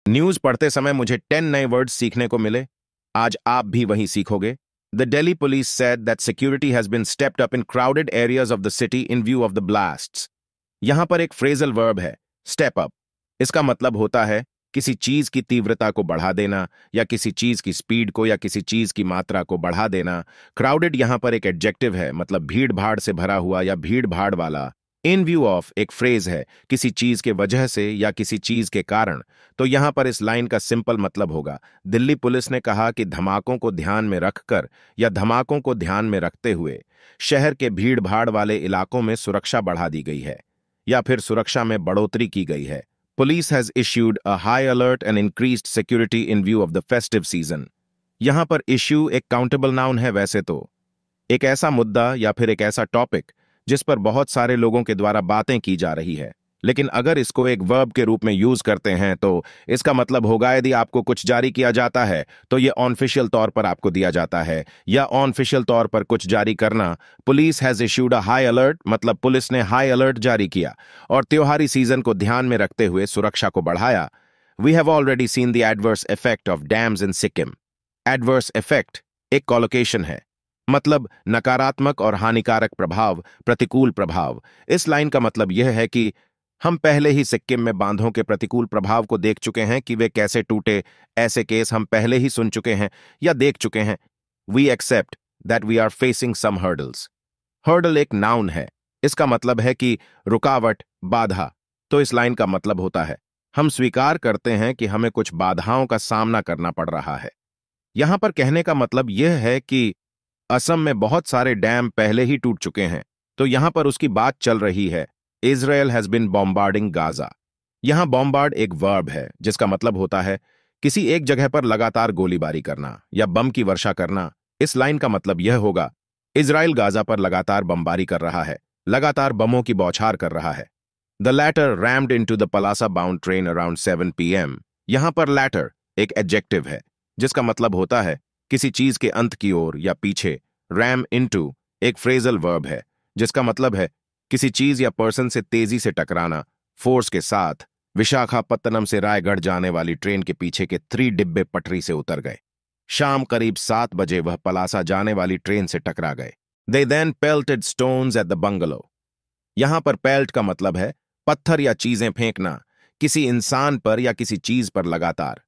News पढ़ते समय मुझे 10 नए वर्ड्स सीखने को मिले। आज आप भी वही सीखोगे। The Delhi police said that security has been stepped up in crowded areas of the city in view of the blasts. यहां पर एक फ्रेजल वर्ब है, स्टेप अप। इसका मतलब होता है किसी चीज की तीव्रता को बढ़ा देना या किसी चीज की स्पीड को या किसी चीज की मात्रा को बढ़ा देना। क्राउडेड यहां पर एक एडजेक्टिव है, मतलब भीड़ भाड़ से भरा हुआ या भीड़ भाड़ वाला। इन व्यू ऑफ एक फ्रेज है, किसी चीज के वजह से या किसी चीज के कारण। तो यहां पर इस लाइन का सिंपल मतलब होगा, दिल्ली पुलिस ने कहा कि धमाकों को ध्यान में रखकर या धमाकों को ध्यान में रखते हुए शहर के भीड़ भाड़ वाले इलाकों में सुरक्षा बढ़ा दी गई है या फिर सुरक्षा में बढ़ोतरी की गई है। Police has issued a high alert and increased security in view of the festive season. यहां पर इश्यू एक काउंटेबल नाउन है। वैसे तो एक ऐसा मुद्दा या फिर एक ऐसा टॉपिक जिस पर बहुत सारे लोगों के द्वारा बातें की जा रही है, लेकिन अगर इसको एक वर्ब के रूप में यूज करते हैं तो इसका मतलब होगा यदि आपको कुछ जारी किया जाता है तो यह ऑनऑफिशियल तौर पर आपको दिया जाता है, या ऑनऑफिशियल तौर पर कुछ जारी करना। Police has issued a high alert मतलब पुलिस ने हाई अलर्ट जारी किया और त्योहारी सीजन को ध्यान में रखते हुए सुरक्षा को बढ़ाया। We have already seen the adverse effect of dams in Sikkim. Adverse effect एक कॉलोकेशन है, मतलब नकारात्मक और हानिकारक प्रभाव, प्रतिकूल प्रभाव। इस लाइन का मतलब यह है कि हम पहले ही सिक्किम में बांधों के प्रतिकूल प्रभाव को देख चुके हैं कि वे कैसे टूटे। ऐसे केस हम पहले ही सुन चुके हैं या देख चुके हैं। We accept that we are facing some hurdles. Hurdle एक नाउन है, इसका मतलब है कि रुकावट, बाधा। तो इस लाइन का मतलब होता है हम स्वीकार करते हैं कि हमें कुछ बाधाओं का सामना करना पड़ रहा है। यहां पर कहने का मतलब यह है कि असम में बहुत सारे डैम पहले ही टूट चुके हैं, तो यहां पर उसकी बात चल रही है। Israel has been bombarding Gaza. यहां बॉम्बार्ड एक वर्ब है जिसका मतलब होता है किसी एक जगह पर लगातार गोलीबारी करना या बम की वर्षा करना। इस लाइन का मतलब यह होगा इजराइल गाजा पर लगातार बमबारी कर रहा है, लगातार बमों की बौछार कर रहा है। The latter rumped into the Palasa bound train around 7 PM। यहां पर लैटर एक एडजेक्टिव है जिसका मतलब होता है किसी चीज के अंत की ओर या पीछे। रैम इनटू एक फ्रेजल वर्ब है जिसका मतलब है किसी चीज या पर्सन से तेजी से टकराना, फोर्स के साथ। विशाखापत्तनम से रायगढ़ जाने वाली ट्रेन के पीछे के 3 डिब्बे पटरी से उतर गए। शाम करीब 7 बजे वह पलासा जाने वाली ट्रेन से टकरा गए। They then pelted stones at the bungalow. यहां पर पेल्ट का मतलब है पत्थर या चीजें फेंकना, किसी इंसान पर या किसी चीज पर लगातार।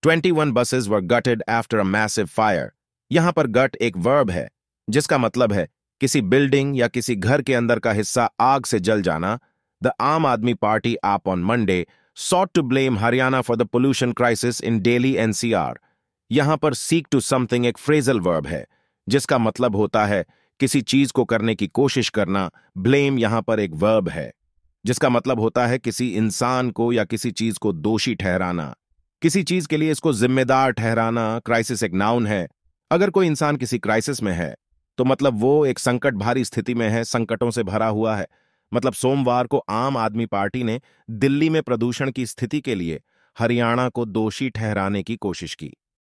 21 buses were gutted after a massive fire। यहां पर गट एक वर्ब है जिसका मतलब है किसी बिल्डिंग या किसी घर के अंदर का हिस्सा आग से जल जाना। द आम आदमी पार्टी आप on Monday sought to blame Haryana for the pollution crisis in daily NCR। यहां पर सीक टू समथिंग एक फ्रेजल वर्ब है जिसका मतलब होता है किसी चीज को करने की कोशिश करना। ब्लेम यहां पर एक वर्ब है जिसका मतलब होता है किसी इंसान को या किसी चीज को दोषी ठहराना, किसी चीज के लिए इसको जिम्मेदार ठहराना। क्राइसिस एक नाउन है। अगर कोई इंसान किसी क्राइसिस में है तो मतलब वो एक संकट भारी स्थिति में है, संकटों से भरा हुआ है। मतलब सोमवार को आम आदमी पार्टी ने दिल्ली में प्रदूषण की स्थिति के लिए हरियाणा को दोषी ठहराने की कोशिश की।